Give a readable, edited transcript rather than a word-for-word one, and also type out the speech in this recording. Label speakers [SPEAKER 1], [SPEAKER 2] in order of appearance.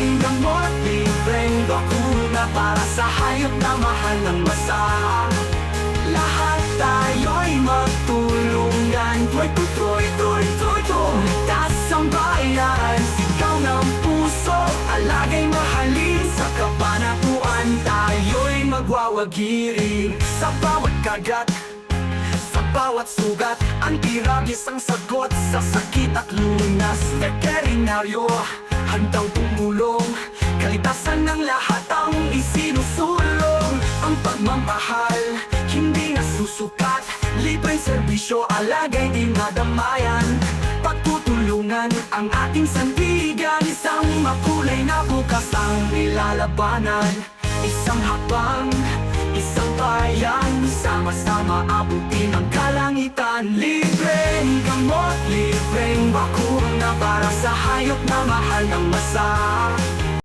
[SPEAKER 1] Libreng gamot, libreng bakuna para sa hayop na mahal ng masa. Lahat tayo'y magtulungan. Toy, toy, toy, toy, toy. Ligtas ang bayan, sigaw ng puso, alagay mahalin. Sa kapanatuan tayo'y magwawagiri. Sa bawat kagat, sa bawat sugat, anti-rabies ang sagot sa sakit at lunas. Veterinaryo, handang tumulong, kaligtasan ng lahat ang isinusulong. Ang pagmamahal, hindi nasusukat, libreng serbisyo, alagay dinadamayan. Pagtutulungan ang ating sandigan, isang makulay na bukas ang nilalabanan. Isang habang, isang bayan, sama-sama abutin ang kalangitan. Libreng gamot, libreng bakuna para sa hayop na mahal ng masa.